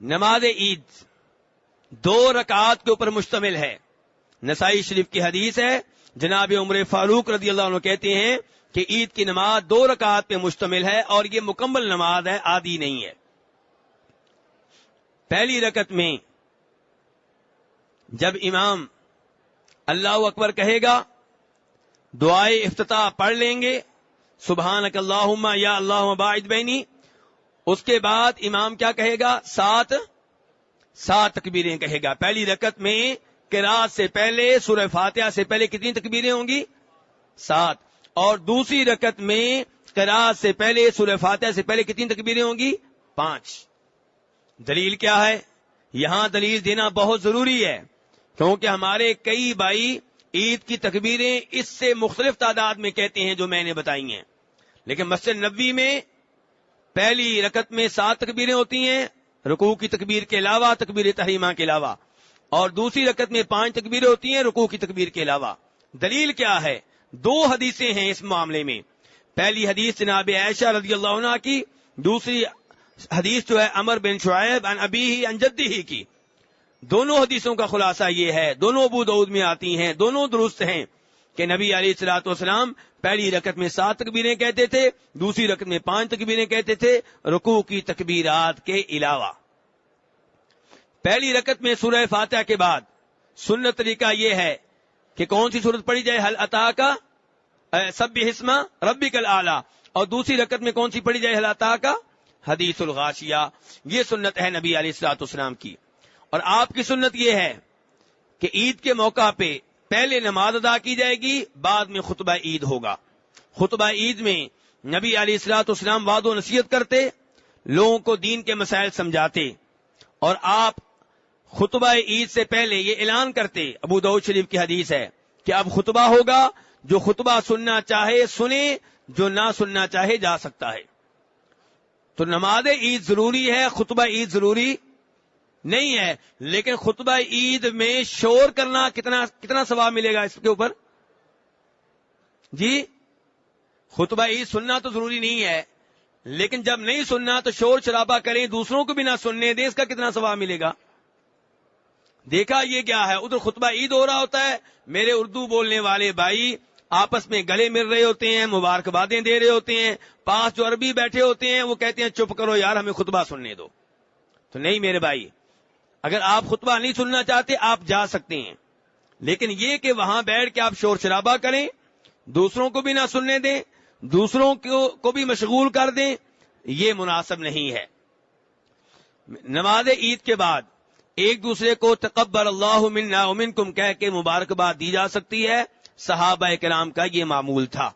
نماز عید 2 رکعات کے اوپر مشتمل ہے. نسائی شریف کی حدیث ہے، جناب عمر فاروق رضی اللہ عنہ کہتے ہیں کہ عید کی نماز 2 رکعات پہ مشتمل ہے اور یہ مکمل نماز ہے، آدھی نہیں ہے. پہلی رکعت میں جب امام اللہ اکبر کہے گا، دعائے افتتاح پڑھ لیں گے، سبحانک اللہم یا اللہم باعد بینی. اس کے بعد امام کیا کہے گا؟ 7 تکبیریں کہے گا. پہلی رکعت میں قرات سے پہلے، سورہ فاتحہ سے پہلے کتنی تکبیریں ہوں گی؟ 7. اور دوسری رکعت میں قرات سے پہلے، سورہ فاتحہ سے پہلے کتنی تکبیریں ہوں گی؟ 5. دلیل کیا ہے؟ یہاں دلیل دینا بہت ضروری ہے، کیونکہ ہمارے کئی بھائی عید کی تکبیریں اس سے مختلف تعداد میں کہتے ہیں جو میں نے بتائی ہیں. لیکن مسجد نبوی میں پہلی رکعت میں 7 تکبیریں ہوتی ہیں، رکوع کی تکبیر کے علاوہ، تکبیر تحریمہ کے علاوہ، اور دوسری رکعت میں 5 تکبیریں ہوتی ہیں رکوع کی تکبیر کے علاوہ. دلیل کیا ہے؟ 2 حدیثیں ہیں اس معاملے میں. پہلی حدیث جناب عائشہ رضی اللہ عنہ کی، دوسری حدیث جو ہے عمر بن شعیب عن ابیہ عن جدہ کی. دونوں حدیثوں کا خلاصہ یہ ہے، دونوں ابو داؤد میں آتی ہیں، دونوں درست ہیں کہ نبی علیہ الصلوۃ والسلام پہلی رکعت میں 7 تکبیریں کہتے تھے، دوسری رکعت میں 5 تکبیریں کہتے تھے رکوع کی تکبیرات کے علاوہ. پہلی رکعت میں سورہ فاتحہ کے بعد سنت طریقہ یہ ہے کہ کون سی سورت پڑھی جائے؟ حل اتاک سبح اسم ربک الاعلی. اور دوسری رکعت میں کون سی پڑھی جائے؟ حل اتاک حدیث الغاشیہ. یہ سنت ہے نبی علیہ الصلوۃ والسلام کی. اور آپ کی سنت یہ ہے کہ عید کے موقع پہ پہلے نماز ادا کی جائے گی، بعد میں خطبہ عید ہوگا. خطبہ عید میں نبی علیہ الصلوۃ والسلام وعظ و نصیحت کرتے، لوگوں کو دین کے مسائل سمجھاتے، اور آپ خطبہ عید سے پہلے یہ اعلان کرتے، ابو داؤد شریف کی حدیث ہے کہ اب خطبہ ہوگا، جو خطبہ سننا چاہے سنے، جو نہ سننا چاہے جا سکتا ہے. تو نماز عید ضروری ہے، خطبہ عید ضروری نہیں ہے. لیکن خطبہ عید میں شور کرنا کتنا ثواب ملے گا اس کے اوپر؟ جی، خطبہ عید سننا تو ضروری نہیں ہے، لیکن جب نہیں سننا تو شور شرابہ کریں، دوسروں کو بھی نہ سننے دیں، اس کا کتنا ثواب ملے گا؟ دیکھا یہ کیا ہے، ادھر خطبہ عید ہو رہا ہوتا ہے، میرے اردو بولنے والے بھائی آپس میں گلے مل رہے ہوتے ہیں، مبارکبادیں دے رہے ہوتے ہیں، پاس جو عربی بیٹھے ہوتے ہیں وہ کہتے ہیں چپ کرو یار ہمیں خطبہ سننے دو. تو نہیں میرے بھائی، اگر آپ خطبہ نہیں سننا چاہتے آپ جا سکتے ہیں، لیکن یہ کہ وہاں بیٹھ کے آپ شور شرابہ کریں، دوسروں کو بھی نہ سننے دیں، دوسروں کو بھی مشغول کر دیں، یہ مناسب نہیں ہے. نماز عید کے بعد ایک دوسرے کو تقبل اللہ منا ومنکم کہہ کے مبارکباد دی جا سکتی ہے. صحابہ کرام کا یہ معمول تھا.